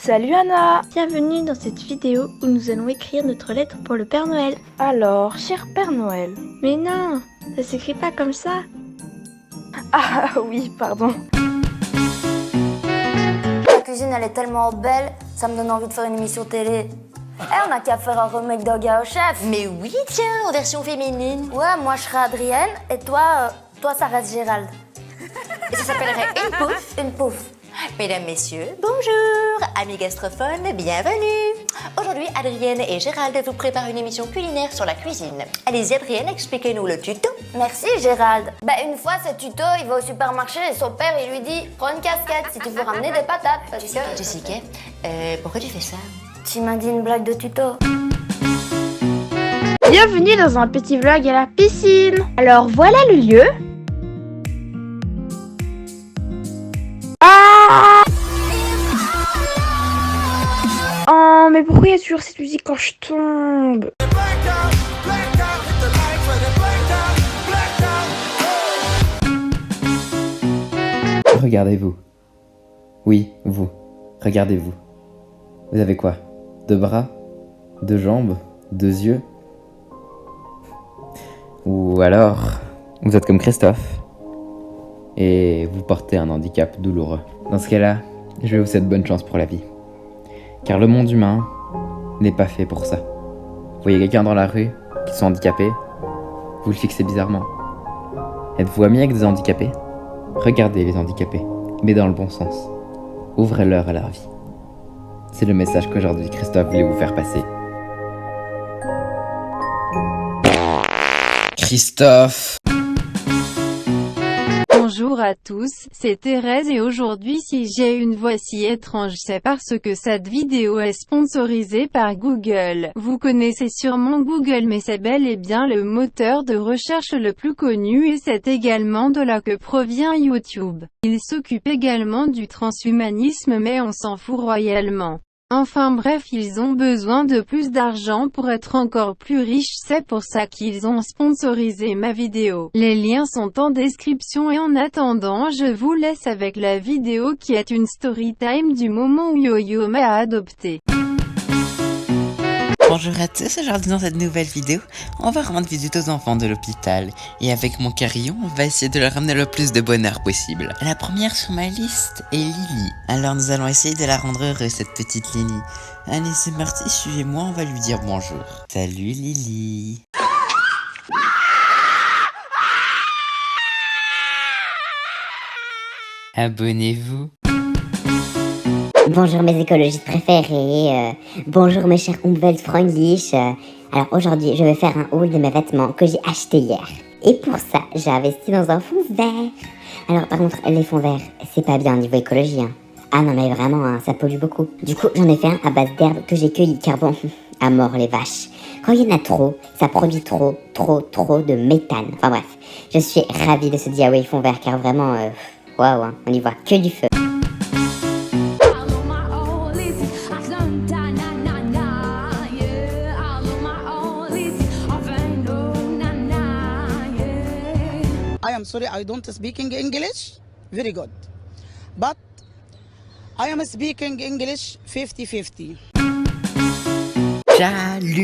Salut Anna! Bienvenue dans cette vidéo où nous allons écrire notre lettre pour le Père Noël. Alors, cher Père Noël. Mais non, ça s'écrit pas comme ça. Ah oui, pardon. La cuisine elle est tellement belle, ça me donne envie de faire une émission télé. On a qu'à faire un remake d'Oga au chef. Mais oui, tiens, en version féminine. Ouais, moi je serai Adrienne et toi ça reste Gérald. Et ça s'appellerait une pouffe. Une pouffe. Mesdames, messieurs, bonjour. Amis gastrophones, bienvenue. Aujourd'hui, Adrienne et Gérald vous préparent une émission culinaire sur la cuisine. Allez-y, Adrienne, expliquez-nous le tuto. Merci Gérald. Une fois c'est tuto, il va au supermarché et son père il lui dit prends une casquette si tu veux ramener des patates parce que... Jessica, pourquoi tu fais ça? Tu m'as dit une blague de tuto. Bienvenue dans un petit vlog à la piscine. Alors voilà le lieu. Oh mais pourquoi il y a toujours cette musique quand je tombe? Regardez-vous. Oui, vous. Regardez-vous. Vous avez quoi? 2 bras? 2 jambes? 2 yeux? Ou alors, vous êtes comme Christophe et vous portez un handicap douloureux. Dans ce cas-là, je vais vous souhaiter bonne chance pour la vie. Car le monde humain n'est pas fait pour ça. Vous voyez quelqu'un dans la rue qui sont handicapés, vous le fixez bizarrement. Êtes-vous ami avec des handicapés? Regardez les handicapés, mais dans le bon sens. Ouvrez-leur à leur vie. C'est le message qu'aujourd'hui Christophe voulait vous faire passer. Christophe! Bonjour à tous, c'est Thérèse et aujourd'hui si j'ai une voix si étrange c'est parce que cette vidéo est sponsorisée par Google. Vous connaissez sûrement Google mais c'est bel et bien le moteur de recherche le plus connu et c'est également de là que provient YouTube. Il s'occupe également du transhumanisme mais on s'en fout royalement. Enfin bref, ils ont besoin de plus d'argent pour être encore plus riches, c'est pour ça qu'ils ont sponsorisé ma vidéo. Les liens sont en description et en attendant, je vous laisse avec la vidéo qui est une story time du moment où Yo-Yo m'a adopté. Bonjour à tous, aujourd'hui dans cette nouvelle vidéo, on va rendre visite aux enfants de l'hôpital. Et avec mon carillon, on va essayer de leur ramener le plus de bonheur possible. La première sur ma liste est Lily. Alors nous allons essayer de la rendre heureuse, cette petite Lily. Allez, c'est parti, suivez-moi, on va lui dire bonjour. Salut Lily. Abonnez-vous. Bonjour mes écologistes préférés, bonjour mes chers Umweltfreundlich. Alors aujourd'hui je vais faire un haul de mes vêtements que j'ai achetés hier. Et pour ça j'ai investi dans un fond vert. Alors par contre les fonds verts c'est pas bien au niveau écologie hein. Ah non mais vraiment hein, ça pollue beaucoup. Du coup j'en ai fait un à base d'herbes que j'ai cueilli car bon, à mort les vaches. Quand il y en a trop, ça produit trop de méthane. Enfin bref, je suis ravie de ce DIY fond vert car vraiment, waouh hein, on y voit que du feu. I am sorry, I don't speaking English very good, but I am speaking English 50-50. Salut!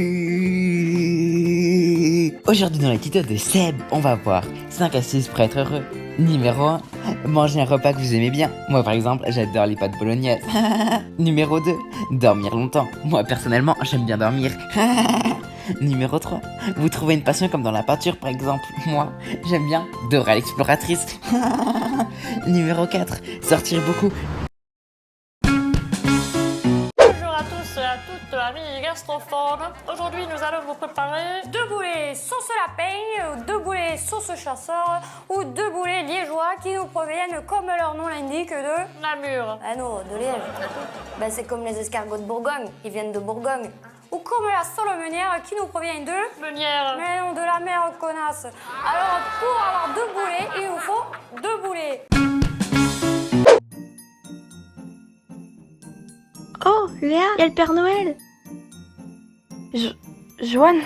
Aujourd'hui dans les tutos de Seb, on va voir 5 astuces pour être heureux. Numéro 1, manger un repas que vous aimez bien. Moi par exemple, j'adore les pâtes bolognaises. Numéro 2, dormir longtemps. Moi personnellement, j'aime bien dormir. Numéro 3, vous trouvez une passion comme dans la peinture par exemple. Moi, j'aime bien Dora l'exploratrice. Numéro 4, sortir beaucoup. Bonjour à tous et à toutes, amis gastrophones. Aujourd'hui, nous allons vous préparer 2 boulets sauce lapin, 2 boulets sauce chasseur ou 2 boulets liégeois qui nous proviennent, comme leur nom l'indique, de Namur. Ah non, de Liège. C'est comme les escargots de Bourgogne, ils viennent de Bourgogne. Ou comme la sole meunière qui nous provient de... Meunière. Mais non, de la mer, connasse. Alors, pour avoir 2 boulets, il nous faut 2 boulets. Oh Léa, il y a le Père Noël. Joanne?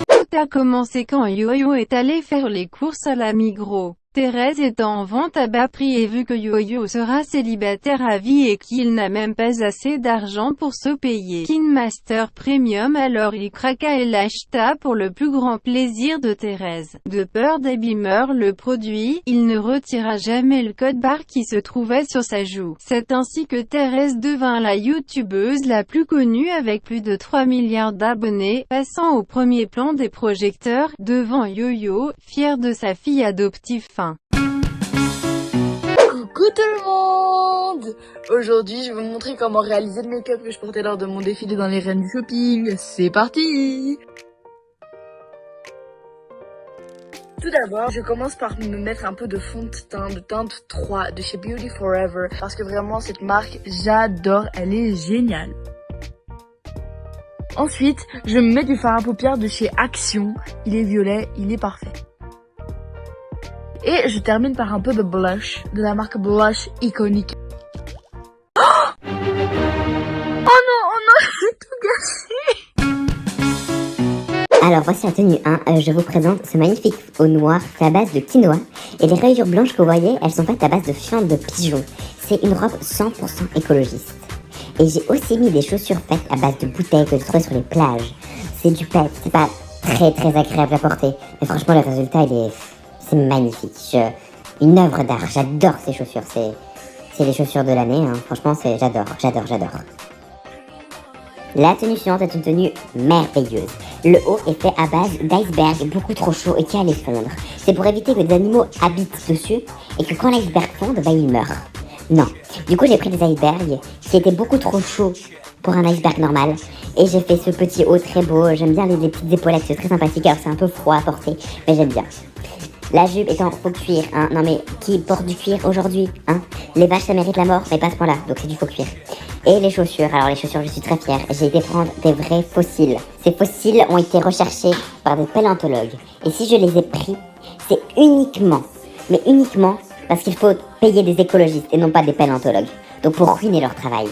Tout a commencé quand Yo-Yo est allé faire les courses à la Migros. Thérèse est en vente à bas prix et vu que Yo-Yo sera célibataire à vie et qu'il n'a même pas assez d'argent pour se payer KineMaster Premium, alors il craqua et l'acheta pour le plus grand plaisir de Thérèse. De peur d'abîmer le produit, il ne retira jamais le code barre qui se trouvait sur sa joue. C'est ainsi que Thérèse devint la youtubeuse la plus connue avec plus de 3 milliards d'abonnés, passant au premier plan des projecteurs, devant Yo-Yo, fière de sa fille adoptive. Coucou tout le monde! Aujourd'hui, je vais vous montrer comment réaliser le make-up que je portais lors de mon défilé dans les reines du shopping. C'est parti! Tout d'abord, je commence par me mettre un peu de fond de teint, de teinte 3 de chez Beauty Forever, parce que vraiment cette marque, j'adore, elle est géniale. Ensuite, je me mets du fard à paupières de chez Action, il est violet, il est parfait. Et je termine par un peu de blush, de la marque Blush Iconic. Oh non, j'ai tout gâché. Alors voici la tenue 1, je vous présente ce magnifique haut noir fait à base de quinoa. Et les rayures blanches que vous voyez, elles sont faites à base de fientes de pigeon. C'est une robe 100% écologiste. Et j'ai aussi mis des chaussures faites à base de bouteilles que je trouvais sur les plages. C'est du PET, c'est pas très agréable à porter. Mais franchement le résultat c'est magnifique. Une œuvre d'art, j'adore ces chaussures. C'est les chaussures de l'année, hein. Franchement j'adore. La tenue suivante est une tenue merveilleuse. Le haut est fait à base d'iceberg beaucoup trop chaud et qui allait fondre. C'est pour éviter que des animaux habitent dessus et que quand l'iceberg fonde, il meurt. Non. Du coup, j'ai pris des icebergs qui étaient beaucoup trop chauds pour un iceberg normal. Et j'ai fait ce petit haut très beau. J'aime bien les petites épaulettes, c'est très sympathique. Alors c'est un peu froid à porter, mais j'aime bien. La jupe est en faux cuir, hein. Non mais, qui porte du cuir aujourd'hui, hein? Les vaches ça mérite la mort, mais pas à ce point-là, donc c'est du faux cuir. Et les chaussures, alors les chaussures je suis très fière, j'ai été prendre des vrais fossiles. Ces fossiles ont été recherchés par des paléontologues. Et si je les ai pris, c'est uniquement parce qu'il faut payer des écologistes et non pas des paléontologues. Donc pour ruiner leur travail.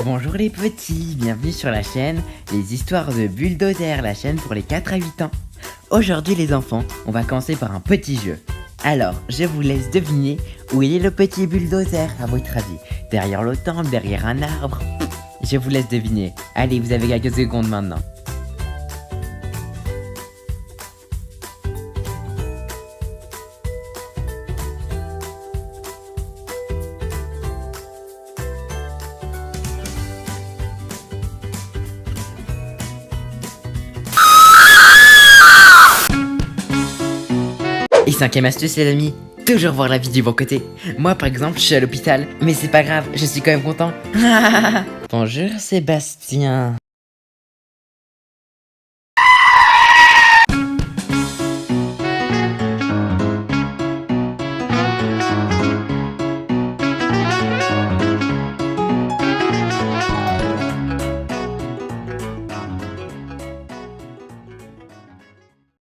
Bonjour les petits, bienvenue sur la chaîne Les Histoires de Bulldozer, la chaîne pour les 4 à 8 ans. Aujourd'hui les enfants, on va commencer par un petit jeu. Alors, je vous laisse deviner où il est le petit bulldozer à votre avis. Derrière l'automne, derrière un arbre. Je vous laisse deviner. Allez, vous avez quelques secondes maintenant. Et 5ème astuce les amis, toujours voir la vie du bon côté. Moi par exemple je suis à l'hôpital, mais c'est pas grave, je suis quand même content. Bonjour Sébastien.